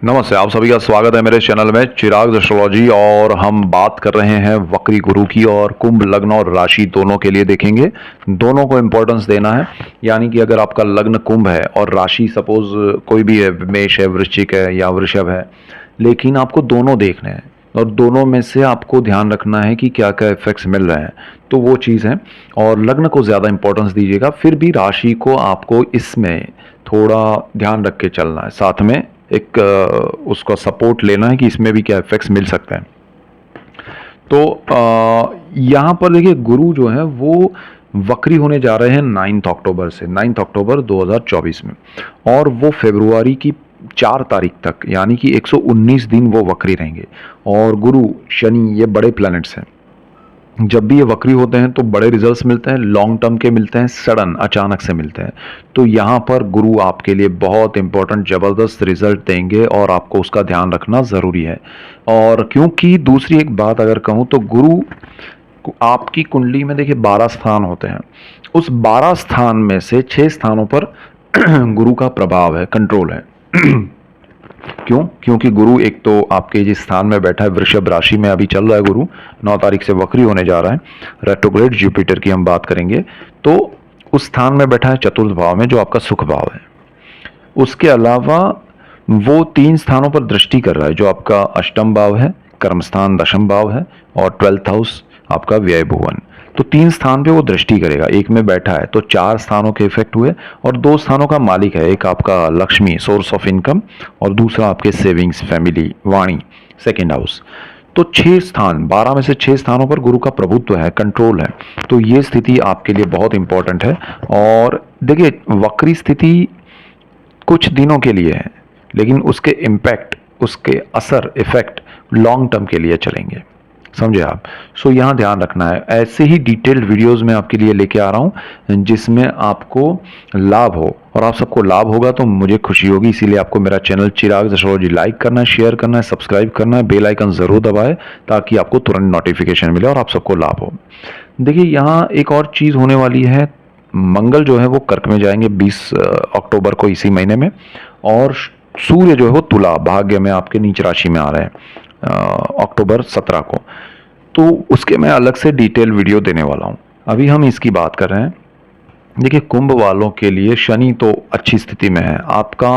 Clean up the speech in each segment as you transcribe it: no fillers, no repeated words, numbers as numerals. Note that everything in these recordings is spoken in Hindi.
नमस्ते, आप सभी का स्वागत है मेरे चैनल में चिराग एस्ट्रोलॉजी। और हम बात कर रहे हैं वक्री गुरु की, और कुंभ लग्न और राशि दोनों के लिए देखेंगे। दोनों को इम्पोर्टेंस देना है, यानी कि अगर आपका लग्न कुंभ है और राशि सपोज कोई भी है, मेष है, वृश्चिक है या वृषभ है, लेकिन आपको दोनों देखने हैं और दोनों में से आपको ध्यान रखना है कि क्या क्या इफेक्ट्स मिल रहे हैं। तो वो चीज़ है, और लग्न को ज़्यादा इंपॉर्टेंस दीजिएगा। फिर भी राशि को आपको इसमें थोड़ा ध्यान रख के चलना है, साथ में एक उसका सपोर्ट लेना है कि इसमें भी क्या इफेक्ट्स मिल सकते हैं। तो यहाँ पर देखिए, गुरु जो है वो वक्री होने जा रहे हैं 9 अक्टूबर से, 9 अक्टूबर 2024 में, और वो फरवरी की 4 तारीख तक, यानी कि 119 दिन वो वक्री रहेंगे। और गुरु, शनि, ये बड़े प्लैनेट्स हैं। जब भी ये वक्री होते हैं तो बड़े रिजल्ट्स मिलते हैं, लॉन्ग टर्म के मिलते हैं, सडन अचानक से मिलते हैं। तो यहाँ पर गुरु आपके लिए बहुत इंपॉर्टेंट ज़बरदस्त रिजल्ट देंगे और आपको उसका ध्यान रखना ज़रूरी है। और क्योंकि दूसरी एक बात अगर कहूँ तो गुरु आपकी कुंडली में देखिए 12 स्थान होते हैं। उस 12 स्थान में से 6 स्थानों पर गुरु का प्रभाव है, कंट्रोल है। क्यों? क्योंकि गुरु एक तो आपके जिस स्थान में बैठा है, वृषभ राशि में अभी चल रहा है गुरु, 9 तारीख से वक्री होने जा रहा है। रेट्रोग्रेड जुपिटर की हम बात करेंगे, तो उस स्थान में बैठा है चतुर्थ भाव में, जो आपका सुख भाव है। उसके अलावा वो 3 स्थानों पर दृष्टि कर रहा है, जो आपका अष्टम भाव है, कर्मस्थान दशम भाव है, और 12th हाउस आपका व्यय भुवन। तो 3 स्थान पे वो दृष्टि करेगा, एक में बैठा है तो 4 स्थानों के इफेक्ट हुए, और 2 स्थानों का मालिक है, एक आपका लक्ष्मी सोर्स ऑफ इनकम, और दूसरा आपके सेविंग्स, फैमिली, वाणी, सेकेंड हाउस। तो 6 स्थान, 12 में से 6 स्थानों पर गुरु का प्रभुत्व है, कंट्रोल है। तो ये स्थिति आपके लिए बहुत इंपॉर्टेंट है। और देखिए, वक्री स्थिति कुछ दिनों के लिए है, लेकिन उसके इम्पैक्ट, उसके असर, इफेक्ट लॉन्ग टर्म के लिए चलेंगे, समझे आप। सो यहाँ ध्यान रखना है। ऐसे ही डिटेल्ड वीडियोस में आपके लिए लेके आ रहा हूँ, जिसमें आपको लाभ हो, और आप सबको लाभ होगा तो मुझे खुशी होगी। इसीलिए आपको मेरा चैनल चिराग एस्ट्रोलॉजी लाइक करना है, शेयर करना है, सब्सक्राइब करना है, बेल आइकन जरूर दबाए, ताकि आपको तुरंत नोटिफिकेशन मिले और आप सबको लाभ हो। देखिए, यहाँ एक और चीज़ होने वाली है। मंगल जो है वो कर्क में जाएंगे 20 अक्टूबर को, इसी महीने में। और सूर्य जो है वो तुला भाग्य में आपके नीच राशि में आ रहे हैं अक्टूबर 17 को। तो उसके मैं अलग से डिटेल वीडियो देने वाला हूँ। अभी हम इसकी बात कर रहे हैं। देखिए, कुंभ वालों के लिए शनि तो अच्छी स्थिति में है। आपका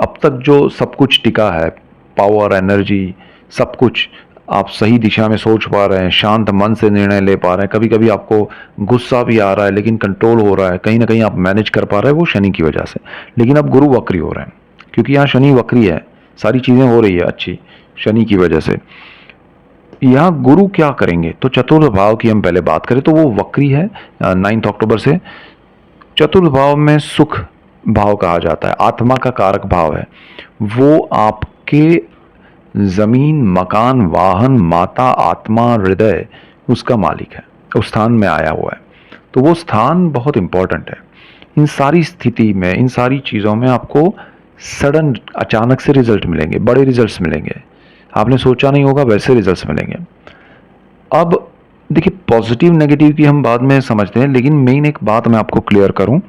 अब तक जो सब कुछ टिका है, पावर, एनर्जी, सब कुछ आप सही दिशा में सोच पा रहे हैं, शांत मन से निर्णय ले पा रहे हैं। कभी कभी आपको गुस्सा भी आ रहा है, लेकिन कंट्रोल हो रहा है, कहीं ना कहीं आप मैनेज कर पा रहे हैं, वो शनि की वजह से। लेकिन अब गुरु वक्री हो रहे हैं, क्योंकि यहाँ शनि वक्री है, सारी चीज़ें हो रही है अच्छी शनि की वजह से। यहाँ गुरु क्या करेंगे, तो चतुर्थ भाव की हम पहले बात करें तो वो वक्री है 9 अक्टूबर से। चतुर्थ भाव में सुख भाव कहा जाता है, आत्मा का कारक भाव है। वो आपके जमीन, मकान, वाहन, माता, आत्मा, हृदय, उसका मालिक है, उस स्थान में आया हुआ है। तो वो स्थान बहुत इंपॉर्टेंट है। इन सारी स्थिति में, इन सारी चीज़ों में आपको सडन, अचानक से रिजल्ट मिलेंगे, बड़े रिजल्ट्स मिलेंगे। आपने सोचा नहीं होगा वैसे रिजल्ट्स मिलेंगे। अब देखिए, पॉजिटिव नेगेटिव की हम बाद में समझते हैं, लेकिन मेन एक बात मैं आपको क्लियर करूं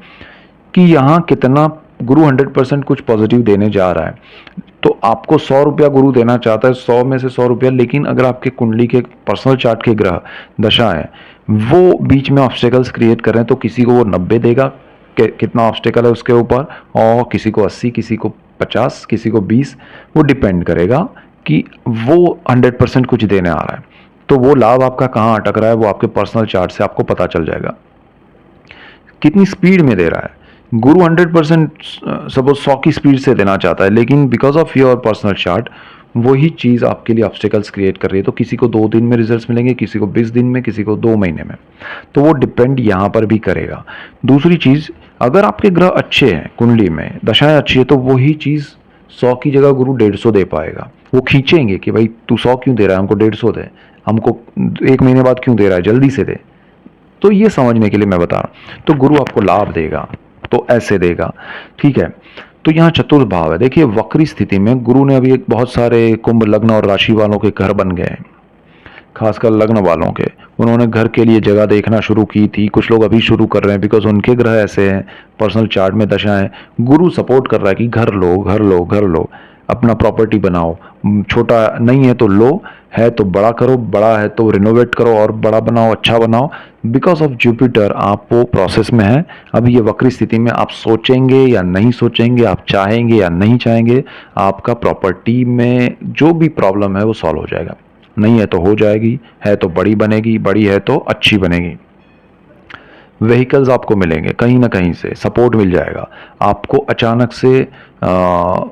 कि यहाँ कितना गुरु 100% कुछ पॉजिटिव देने जा रहा है। तो आपको 100 रुपया गुरु देना चाहता है, 100 में से 100 रुपया, लेकिन अगर आपके कुंडली के पर्सनल चार्ट के ग्रह दशा है, वो बीच में ऑब्स्टेकल्स क्रिएट कर रहे हैं, तो किसी को वो 90 देगा, कितना ऑब्स्टेकल है उसके ऊपर, और किसी को 80, किसी को 50, किसी को 20, वो डिपेंड करेगा कि वो 100% कुछ देने आ रहा है। तो वो लाभ आपका कहाँ अटक रहा है, वो आपके पर्सनल चार्ट से आपको पता चल जाएगा। कितनी स्पीड में दे रहा है गुरु, 100% सपोज 100 की स्पीड से देना चाहता है, लेकिन because of your personal chart वही चीज़ आपके लिए ऑब्स्टेकल्स क्रिएट कर रही है। तो किसी को 2 दिन में रिजल्ट्स मिलेंगे, किसी को 20 दिन में, किसी को 2 महीने में। तो वो डिपेंड यहाँ पर भी करेगा। दूसरी चीज़, अगर आपके ग्रह अच्छे हैं, कुंडली में दशाएं अच्छी है, तो वही चीज़ 100 की जगह गुरु 150 दे पाएगा। वो खींचेंगे कि भाई तू 100 क्यों दे रहा है, हमको 150 दे, हमको 1 महीने बाद क्यों दे रहा है, जल्दी से दे। तो ये समझने के लिए मैं बता रहा हूँ। तो गुरु आपको लाभ देगा, तो ऐसे देगा, ठीक है। तो यहाँ चतुर्थ भाव है। देखिए, वक्री स्थिति में गुरु ने अभी एक बहुत सारे कुंभ लग्न और राशि वालों के घर बन गए हैं, खासकर लग्न वालों के। उन्होंने घर के लिए जगह देखना शुरू की थी, कुछ लोग अभी शुरू कर रहे हैं, बिकॉज उनके ग्रह ऐसे हैं, पर्सनल चार्ट में दशा है, गुरु सपोर्ट कर रहा है कि घर लो, घर लो, घर लो। अपना प्रॉपर्टी बनाओ, छोटा नहीं है तो लो, है तो बड़ा करो, बड़ा है तो रिनोवेट करो और बड़ा बनाओ, अच्छा बनाओ। बिकॉज ऑफ जुपिटर आप वो प्रोसेस में है। अब ये वक्री स्थिति में आप सोचेंगे या नहीं सोचेंगे, आप चाहेंगे या नहीं चाहेंगे, आपका प्रॉपर्टी में जो भी प्रॉब्लम है वो सॉल्व हो जाएगा। नहीं है तो हो जाएगी, है तो बड़ी बनेगी, बड़ी है तो अच्छी बनेगी। व्हीकल्स आपको मिलेंगे, कहीं ना कहीं से सपोर्ट मिल जाएगा आपको। अचानक से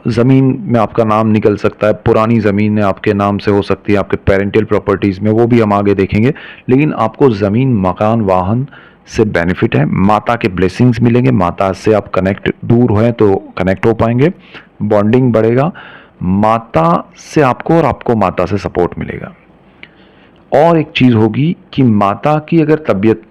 ज़मीन में आपका नाम निकल सकता है, पुरानी ज़मीन आपके नाम से हो सकती है, आपके पेरेंटल प्रॉपर्टीज़ में, वो भी हम आगे देखेंगे। लेकिन आपको ज़मीन, मकान, वाहन से बेनिफिट है। माता के ब्लेसिंग्स मिलेंगे, माता से आप कनेक्ट, दूर हैं तो कनेक्ट हो पाएंगे, बॉन्डिंग बढ़ेगा। माता से आपको और आपको माता से सपोर्ट मिलेगा। और एक चीज़ होगी कि माता की अगर तबीयत,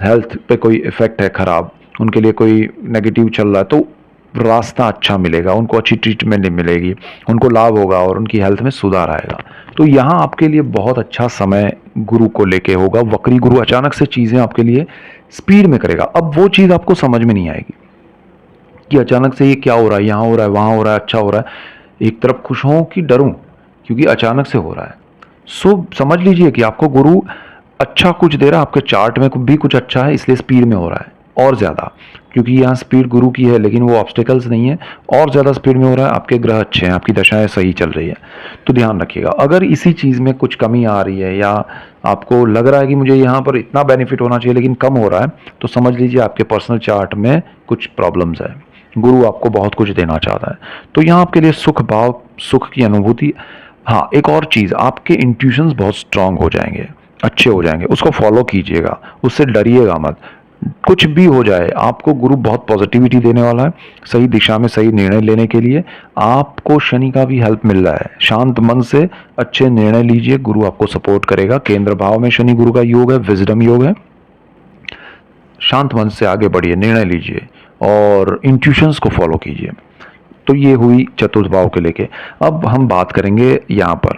हेल्थ पे कोई इफ़ेक्ट है ख़राब, उनके लिए कोई नेगेटिव चल रहा है, तो रास्ता अच्छा मिलेगा, उनको अच्छी ट्रीटमेंट मिलेगी, उनको लाभ होगा और उनकी हेल्थ में सुधार आएगा। तो यहाँ आपके लिए बहुत अच्छा समय गुरु को लेके होगा। वक्री गुरु अचानक से चीज़ें आपके लिए स्पीड में करेगा। अब वो चीज़ आपको समझ में नहीं आएगी कि अचानक से ये क्या हो रहा है, यहाँ हो रहा है, वहाँ हो रहा है, अच्छा हो रहा है। एक तरफ खुश हों कि डरूं, क्योंकि अचानक से हो रहा है। सो समझ लीजिए कि आपको गुरु अच्छा कुछ दे रहा है, आपके चार्ट में भी कुछ अच्छा है, इसलिए स्पीड में हो रहा है और ज़्यादा, क्योंकि यहाँ स्पीड गुरु की है लेकिन वो ऑब्स्टिकल्स नहीं है, और ज़्यादा स्पीड में हो रहा है। आपके ग्रह अच्छे हैं, आपकी दशाएं सही चल रही है। तो ध्यान रखिएगा, अगर इसी चीज़ में कुछ कमी आ रही है या आपको लग रहा है कि मुझे यहाँ पर इतना बेनिफिट होना चाहिए लेकिन कम हो रहा है, तो समझ लीजिए आपके पर्सनल चार्ट में कुछ प्रॉब्लम्स है। गुरु आपको बहुत कुछ देना चाहता है। तो यहाँ आपके लिए सुख भाव, सुख की अनुभूति। हाँ, एक और चीज़, आपके इंट्यूशंस बहुत स्ट्रांग हो जाएंगे, अच्छे हो जाएंगे, उसको फॉलो कीजिएगा, उससे डरिएगा मत। कुछ भी हो जाए, आपको गुरु बहुत पॉजिटिविटी देने वाला है, सही दिशा में सही निर्णय लेने के लिए। आपको शनि का भी हेल्प मिल रहा है, शांत मन से अच्छे निर्णय लीजिए, गुरु आपको सपोर्ट करेगा। केंद्र भाव में शनि गुरु का योग है, विजडम योग है। शांत मन से आगे बढ़िए, निर्णय लीजिए और इंट्यूशंस को फॉलो कीजिए। तो ये हुई चतुर्थ भाव के लेके। अब हम बात करेंगे यहाँ पर,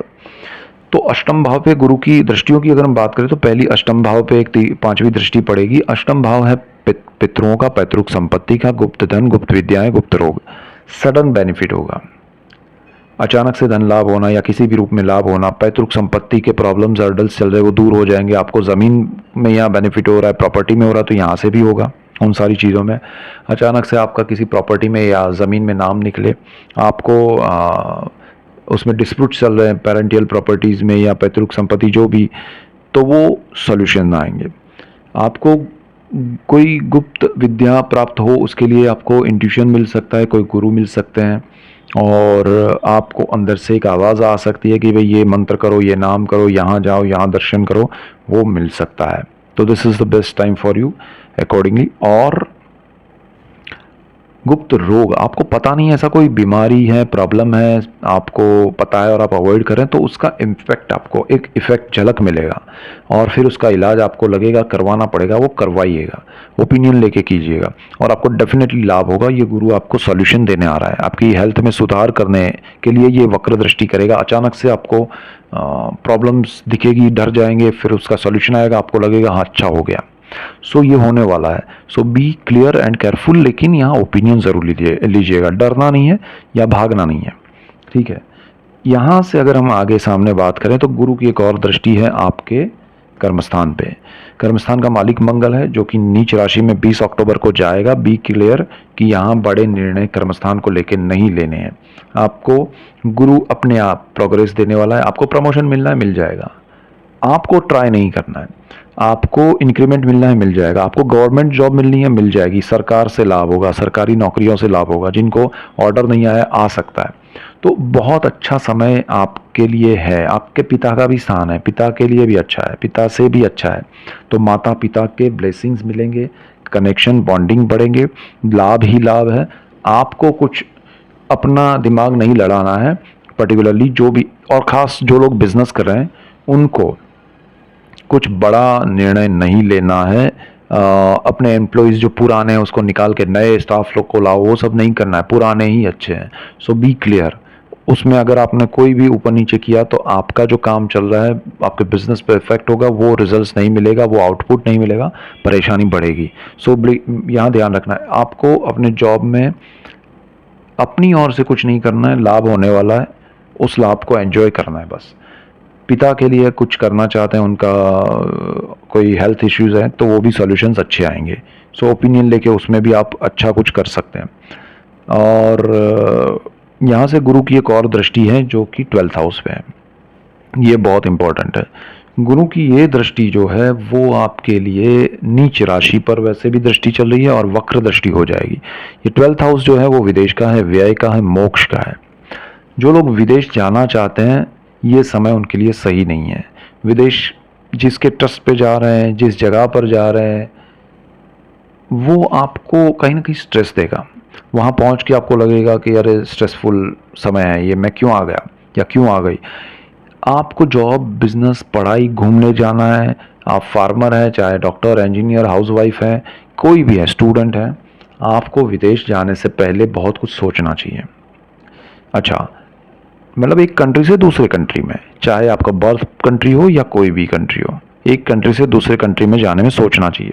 तो अष्टम भाव पे गुरु की दृष्टियों की अगर हम बात करें तो पहली अष्टम भाव पे एक पांचवी दृष्टि पड़ेगी। अष्टम भाव है पितरों का, पैतृक संपत्ति का, गुप्त धन, गुप्त विद्याएं, गुप्त रोग। सडन बेनिफिट होगा, अचानक से धन लाभ होना या किसी भी रूप में लाभ होना। पैतृक संपत्ति के प्रॉब्लम्स, हर्डल्स चल रहे वो दूर हो जाएंगे। आपको ज़मीन में यहाँ बेनिफिट हो रहा है, प्रॉपर्टी में हो रहा है, तो यहाँ से भी होगा। उन सारी चीज़ों में अचानक से आपका किसी प्रॉपर्टी में या ज़मीन में नाम निकले, आपको उसमें डिस्प्यूट चल रहे हैं पेरेंटियल प्रॉपर्टीज़ में या पैतृक संपत्ति जो भी, तो वो सॉल्यूशन आएंगे। आपको कोई गुप्त विद्या प्राप्त हो, उसके लिए आपको इंट्यूशन मिल सकता है, कोई गुरु मिल सकते हैं, और आपको अंदर से एक आवाज़ आ सकती है कि भाई ये मंत्र करो, ये नाम करो, यहाँ जाओ, यहाँ दर्शन करो, वो मिल सकता है। तो this is the best time for you accordingly. और गुप्त रोग, आपको पता नहीं है, ऐसा कोई बीमारी है, प्रॉब्लम है, आपको पता है और आप अवॉइड करें, तो उसका इम्फेक्ट, आपको एक इफेक्ट, झलक मिलेगा और फिर उसका इलाज आपको लगेगा करवाना पड़ेगा, वो करवाइएगा, ओपिनियन लेके कीजिएगा और आपको डेफिनेटली लाभ होगा। ये गुरु आपको सॉल्यूशन देने आ रहा है, आपकी हेल्थ में सुधार करने के लिए ये वक्र दृष्टि करेगा। अचानक से आपको प्रॉब्लम्स दिखेगी, डर जाएंगे, फिर उसका सॉल्यूशन आएगा, आपको लगेगा हाँ अच्छा हो गया। सो ये होने वाला है। सो बी क्लियर एंड केयरफुल, लेकिन यहाँ ओपिनियन जरूर लीजिएगा, डरना नहीं है या भागना नहीं है, ठीक है। यहाँ से अगर हम आगे सामने बात करें तो गुरु की एक और दृष्टि है आपके कर्मस्थान पे। कर्मस्थान का मालिक मंगल है, जो कि नीच राशि में 20 अक्टूबर को जाएगा। बी क्लियर कि यहाँ बड़े निर्णय कर्मस्थान को लेकर नहीं लेने हैं। आपको गुरु अपने आप प्रोग्रेस देने वाला है, आपको प्रमोशन मिलना है, मिल जाएगा। आपको ट्राई नहीं करना है, आपको इंक्रीमेंट मिलना है, मिल जाएगा। आपको गवर्नमेंट जॉब मिलनी है, मिल जाएगी। सरकार से लाभ होगा, सरकारी नौकरियों से लाभ होगा। जिनको ऑर्डर नहीं आया, आ सकता है। तो बहुत अच्छा समय आपके लिए है। आपके पिता का भी स्थान है, पिता के लिए भी अच्छा है, पिता से भी अच्छा है। तो माता पिता के ब्लेसिंग्स मिलेंगे, कनेक्शन, बॉन्डिंग बढ़ेंगे, लाभ ही लाभ है। आपको कुछ अपना दिमाग नहीं लड़ाना है पर्टिकुलरली, जो भी, और ख़ास जो लोग बिजनेस कर रहे हैं उनको कुछ बड़ा निर्णय नहीं लेना है। अपने एम्प्लॉयज़ जो पुराने हैं उसको निकाल के नए स्टाफ लोग को लाओ, वो सब नहीं करना है, पुराने ही अच्छे हैं। सो बी क्लियर, उसमें अगर आपने कोई भी ऊपर नीचे किया तो आपका जो काम चल रहा है, आपके बिजनेस पे इफेक्ट होगा, वो रिजल्ट्स नहीं मिलेगा, वो आउटपुट नहीं मिलेगा, परेशानी बढ़ेगी। सो यहाँ ध्यान रखना है आपको अपने जॉब में अपनी ओर से कुछ नहीं करना है, लाभ होने वाला है, उस लाभ को एंजॉय करना है बस। पिता के लिए कुछ करना चाहते हैं, उनका कोई हेल्थ इश्यूज़ है तो वो भी सॉल्यूशंस अच्छे आएंगे। सो ओपिनियन लेके उसमें भी आप अच्छा कुछ कर सकते हैं। और यहाँ से गुरु की एक और दृष्टि है जो कि 12th हाउस पे है, ये बहुत इंपॉर्टेंट है। गुरु की ये दृष्टि जो है वो आपके लिए नीच राशि पर वैसे भी दृष्टि चल रही है और वक्र दृष्टि हो जाएगी। ये 12th हाउस जो है वो विदेश का है, व्यय का है, मोक्ष का है। जो लोग विदेश जाना चाहते हैं ये समय उनके लिए सही नहीं है। विदेश जिसके ट्रस्ट पे जा रहे हैं, जिस जगह पर जा रहे हैं, वो आपको कहीं ना कहीं स्ट्रेस देगा। वहाँ पहुँच के आपको लगेगा कि अरे स्ट्रेसफुल समय है ये, मैं क्यों आ गया या क्यों आ गई। आपको जॉब, बिजनेस, पढ़ाई, घूमने जाना है। आप फार्मर हैं, चाहे डॉक्टर, इंजीनियर, हाउसवाइफ है, कोई भी है, स्टूडेंट है, आपको विदेश जाने से पहले बहुत कुछ सोचना चाहिए। अच्छा, मतलब एक कंट्री से दूसरे कंट्री में, चाहे आपका बर्थ कंट्री हो या कोई भी कंट्री हो, एक कंट्री से दूसरे कंट्री में जाने में सोचना चाहिए।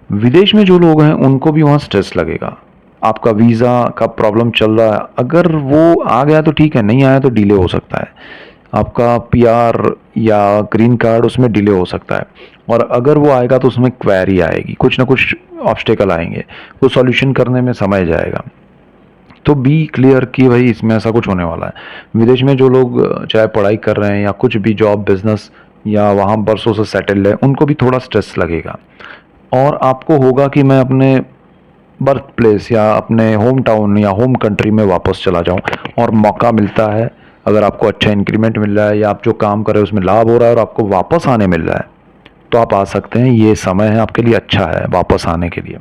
विदेश में जो लोग हैं उनको भी वहाँ स्ट्रेस लगेगा। आपका वीज़ा का प्रॉब्लम चल रहा है, अगर वो आ गया तो ठीक है, नहीं आया तो डिले हो सकता है। आपका पीआर या ग्रीन कार्ड उसमें डिले हो सकता है, और अगर वो आएगा तो उसमें क्वेरी आएगी, कुछ ना कुछ ऑब्स्टेकल आएंगे, वो सॉल्यूशन करने में समय जाएगा। तो बी क्लियर कि भाई इसमें ऐसा कुछ होने वाला है। विदेश में जो लोग चाहे पढ़ाई कर रहे हैं या कुछ भी जॉब, बिजनेस, या वहाँ बरसों से सेटल्ड है, उनको भी थोड़ा स्ट्रेस लगेगा। और आपको होगा कि मैं अपने बर्थ प्लेस या अपने होम टाउन या होम कंट्री में वापस चला जाऊं, और मौका मिलता है, अगर आपको अच्छा इंक्रीमेंट मिल रहा है या आप जो काम कर रहे हो उसमें लाभ हो रहा है और आपको वापस आने मिल रहा है, तो आप आ सकते हैं। ये समय है आपके लिए, अच्छा है वापस आने के लिए।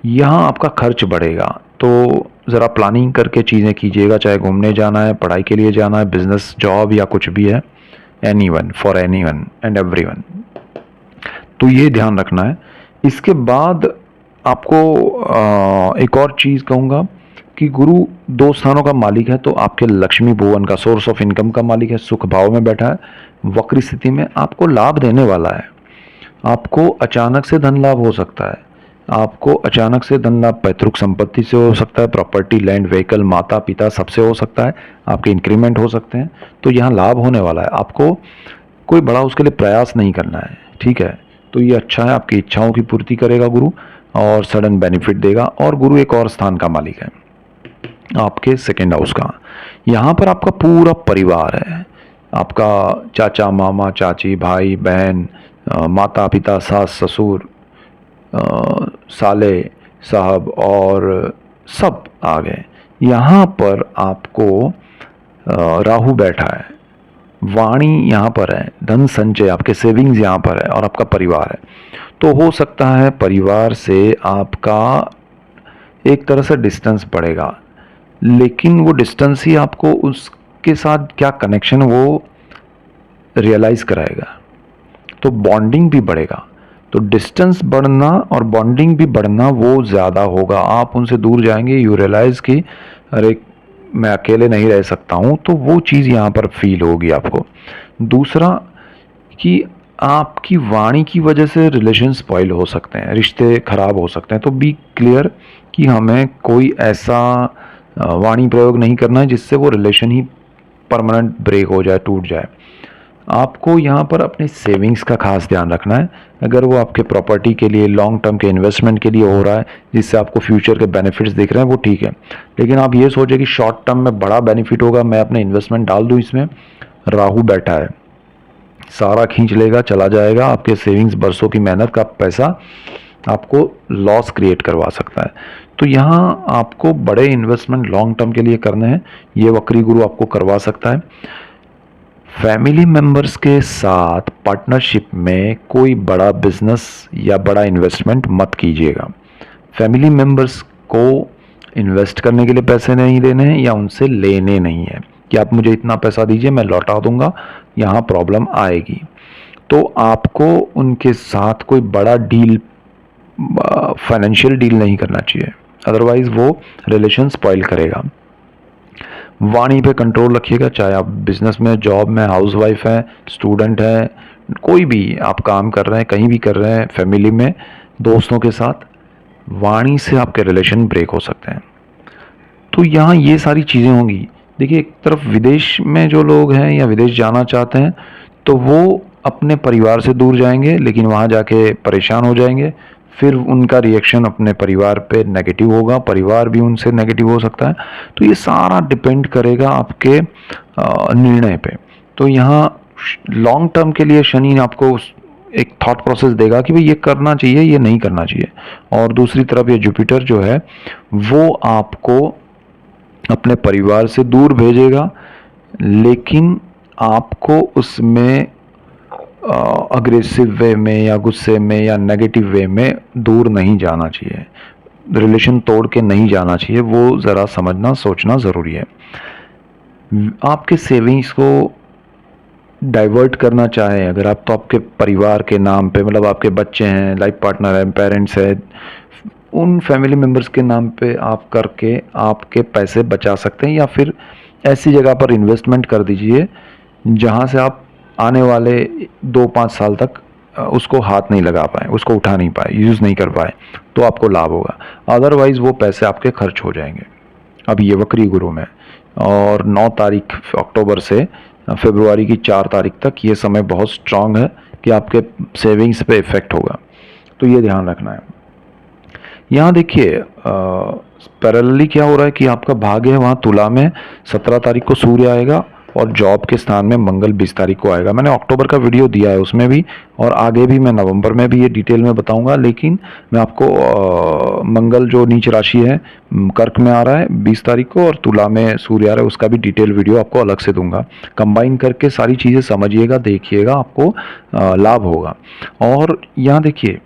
यहाँ आपका खर्च बढ़ेगा, तो ज़रा प्लानिंग करके चीज़ें कीजिएगा, चाहे घूमने जाना है, पढ़ाई के लिए जाना है, बिजनेस, जॉब या कुछ भी है। Anyone, for anyone and everyone, तो ये ध्यान रखना है। इसके बाद आपको एक और चीज़ कहूँगा कि गुरु 2 स्थानों का मालिक है, तो आपके लक्ष्मी भुवन का, सोर्स ऑफ इनकम का मालिक है, सुख भाव में बैठा है, वक्री स्थिति में आपको लाभ देने वाला है। आपको अचानक से धन लाभ हो सकता है, आपको अचानक से धन लाभ पैतृक संपत्ति से हो सकता है, प्रॉपर्टी, लैंड, व्हीकल, माता पिता सबसे हो सकता है, आपके इंक्रीमेंट हो सकते हैं। तो यहाँ लाभ होने वाला है, आपको कोई बड़ा उसके लिए प्रयास नहीं करना है, ठीक है। तो ये अच्छा है, आपकी इच्छाओं की पूर्ति करेगा गुरु और सडन बेनिफिट देगा। और गुरु एक और स्थान का मालिक है, आपके सेकेंड हाउस का। यहाँ पर आपका पूरा परिवार है, आपका चाचा, मामा, चाची, भाई, बहन, माता पिता, सास, ससुर, साले, साहब और सब आ गए। यहाँ पर आपको राहु बैठा है, वाणी यहाँ पर है, धन संचय, आपके सेविंग्स यहाँ पर है, और आपका परिवार है। तो हो सकता है परिवार से आपका एक तरह से डिस्टेंस पड़ेगा, लेकिन वो डिस्टेंस ही आपको उसके साथ क्या कनेक्शन वो रियलाइज़ कराएगा, तो बॉन्डिंग भी बढ़ेगा। तो डिस्टेंस बढ़ना और बॉन्डिंग भी बढ़ना वो ज़्यादा होगा। आप उनसे दूर जाएंगे, यू रियलाइज़ कि अरे मैं अकेले नहीं रह सकता हूँ, तो वो चीज़ यहाँ पर फील होगी आपको। दूसरा कि आपकी वाणी की वजह से रिलेशन स्पॉइल हो सकते हैं, रिश्ते खराब हो सकते हैं। तो बी क्लियर कि हमें कोई ऐसा वाणी प्रयोग नहीं करना है जिससे वो रिलेशन ही परमानेंट ब्रेक हो जाए, टूट जाए। आपको यहाँ पर अपने सेविंग्स का खास ध्यान रखना है। अगर वो आपके प्रॉपर्टी के लिए, लॉन्ग टर्म के इन्वेस्टमेंट के लिए हो रहा है, जिससे आपको फ्यूचर के बेनिफिट्स दिख रहे हैं, वो ठीक है। लेकिन आप ये सोचें कि शॉर्ट टर्म में बड़ा बेनिफिट होगा, मैं अपने इन्वेस्टमेंट डाल दूँ इसमें, राहु बैठा है, सारा खींच लेगा, चला जाएगा। आपके सेविंग्स, बरसों की मेहनत का पैसा आपको लॉस क्रिएट करवा सकता है। तो यहाँ आपको बड़े इन्वेस्टमेंट लॉन्ग टर्म के लिए करने हैं, ये वक्री गुरु आपको करवा सकता है। फैमिली मेंबर्स के साथ पार्टनरशिप में कोई बड़ा बिजनेस या बड़ा इन्वेस्टमेंट मत कीजिएगा। फैमिली मेंबर्स को इन्वेस्ट करने के लिए पैसे नहीं देने हैं या उनसे लेने नहीं है कि आप मुझे इतना पैसा दीजिए मैं लौटा दूंगा, यहाँ प्रॉब्लम आएगी। तो आपको उनके साथ कोई बड़ा डील, फाइनेंशियल डील नहीं करना चाहिए, अदरवाइज वो रिलेशन स्पॉइल करेगा। वाणी पे कंट्रोल रखिएगा, चाहे आप बिजनेस में, जॉब में, हाउसवाइफ हैं, स्टूडेंट हैं, कोई भी आप काम कर रहे हैं, कहीं भी कर रहे हैं, फैमिली में, दोस्तों के साथ, वाणी से आपके रिलेशन ब्रेक हो सकते हैं। तो यहाँ ये सारी चीज़ें होंगी। देखिए, एक तरफ विदेश में जो लोग हैं या विदेश जाना चाहते हैं, तो वो अपने परिवार से दूर जाएंगे, लेकिन वहाँ जाके परेशान हो जाएंगे। फिर उनका रिएक्शन अपने परिवार पे नेगेटिव होगा, परिवार भी उनसे नेगेटिव हो सकता है। तो ये सारा डिपेंड करेगा आपके निर्णय पे। तो यहाँ लॉन्ग टर्म के लिए शनि आपको एक थॉट प्रोसेस देगा कि भाई ये करना चाहिए, ये नहीं करना चाहिए। और दूसरी तरफ ये जुपिटर जो है वो आपको अपने परिवार से दूर भेजेगा, लेकिन आपको उसमें अग्रेसिव वे में या गुस्से में या नेगेटिव वे में दूर नहीं जाना चाहिए, रिलेशन तोड़ के नहीं जाना चाहिए। वो ज़रा समझना सोचना ज़रूरी है। आपके सेविंग्स को डाइवर्ट करना चाहें अगर आप, तो आपके परिवार के नाम पे, मतलब आपके बच्चे हैं, लाइफ पार्टनर हैं, पेरेंट्स हैं, उन फैमिली मेम्बर्स के नाम पे आप करके आपके पैसे बचा सकते हैं, या फिर ऐसी जगह पर इन्वेस्टमेंट कर दीजिए जहाँ से आप आने वाले 2-5 साल तक उसको हाथ नहीं लगा पाए, उसको उठा नहीं पाए, यूज़ नहीं कर पाए, तो आपको लाभ होगा। अदरवाइज़ वो पैसे आपके खर्च हो जाएंगे। अब ये वक्री गुरु में, और 9 तारीख अक्टूबर से फरवरी की 4 तारीख तक ये समय बहुत स्ट्रांग है कि आपके सेविंग्स पे इफ़ेक्ट होगा, तो ये ध्यान रखना है। यहाँ देखिए पैरेलली क्या हो रहा है कि आपका भाग्य है वहाँ तुला में 17 तारीख को सूर्य आएगा, और जॉब के स्थान में मंगल 20 तारीख को आएगा। मैंने अक्टूबर का वीडियो दिया है उसमें भी, और आगे भी मैं नवंबर में भी ये डिटेल में बताऊंगा, लेकिन मैं आपको मंगल जो नीच राशि है कर्क में आ रहा है 20 तारीख को, और तुला में सूर्य आ रहा है, उसका भी डिटेल वीडियो आपको अलग से दूंगा। कंबाइन करके सारी चीज़ें समझिएगा, देखिएगा, आपको लाभ होगा। और यहाँ देखिए,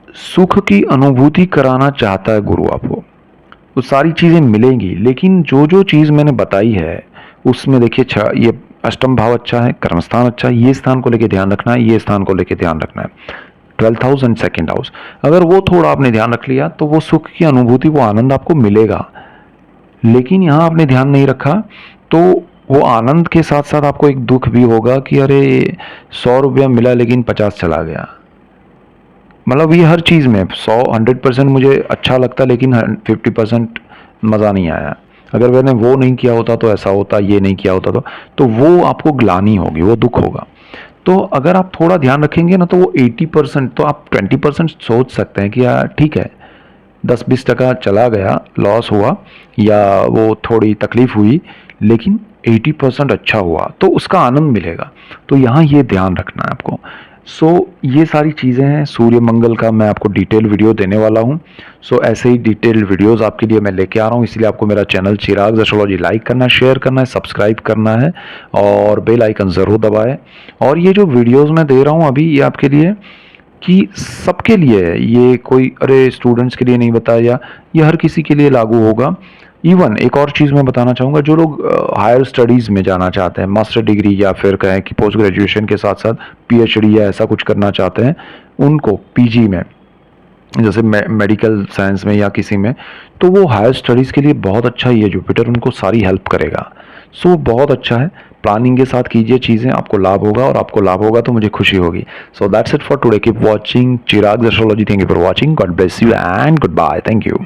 सुख की अनुभूति कराना चाहता है गुरु आपको, वो सारी चीज़ें मिलेंगी, लेकिन जो जो चीज़ मैंने बताई है उसमें देखिए, ये अष्टम भाव अच्छा है, कर्मस्थान अच्छा है, ये स्थान को लेके ध्यान रखना है, ये स्थान को लेके ध्यान रखना है, 12th house and 2nd house. अगर वो थोड़ा आपने ध्यान रख लिया तो वो सुख की अनुभूति, वो आनंद आपको मिलेगा। लेकिन यहाँ आपने ध्यान नहीं रखा तो वो आनंद के साथ साथ आपको एक दुख भी होगा कि अरे 100 रुपया मिला लेकिन 50 चला गया। मतलब ये हर चीज़ में 100% मुझे अच्छा लगता, लेकिन 50% मज़ा नहीं आया। अगर मैंने वो नहीं किया होता तो ऐसा होता, ये नहीं किया होता तो वो आपको ग्लानि होगी, वो दुख होगा। तो अगर आप थोड़ा ध्यान रखेंगे ना, तो वो 80%, तो आप 20% सोच सकते हैं कि यार ठीक है, 10-20% चला गया, लॉस हुआ या वो थोड़ी तकलीफ हुई, लेकिन 80% अच्छा हुआ तो उसका आनंद मिलेगा। तो यहाँ ये ध्यान रखना है आपको। ये सारी चीज़ें हैं। सूर्य मंगल का मैं आपको डिटेल वीडियो देने वाला हूँ। ऐसे ही डिटेल वीडियोस आपके लिए मैं लेके आ रहा हूँ, इसलिए आपको मेरा चैनल चिराग एस्ट्रोलॉजी लाइक करना है, शेयर करना है, सब्सक्राइब करना है, और बेल आइकन ज़रूर दबाएं। और ये जो वीडियोस मैं दे रहा हूँ अभी, ये आपके लिए कि सबके लिए है, ये कोई अरे स्टूडेंट्स के लिए नहीं बताया, ये हर किसी के लिए लागू होगा। इवन एक और चीज़ मैं बताना चाहूँगा, जो लोग हायर स्टडीज़ में जाना चाहते हैं, मास्टर डिग्री या फिर कहें कि पोस्ट ग्रेजुएशन के साथ साथ पीएचडी या ऐसा कुछ करना चाहते हैं, उनको पीजी में, जैसे मेडिकल साइंस में या किसी में, तो वो हायर स्टडीज़ के लिए बहुत अच्छा ही है जुपिटर, उनको सारी हेल्प करेगा। बहुत अच्छा है। प्लानिंग के साथ कीजिए चीज़ें, आपको लाभ होगा, और आपको लाभ होगा तो मुझे खुशी होगी। That's it for today. Keep watching Chirag astrology. Thank you for watching. God bless you and good bye. Thank you.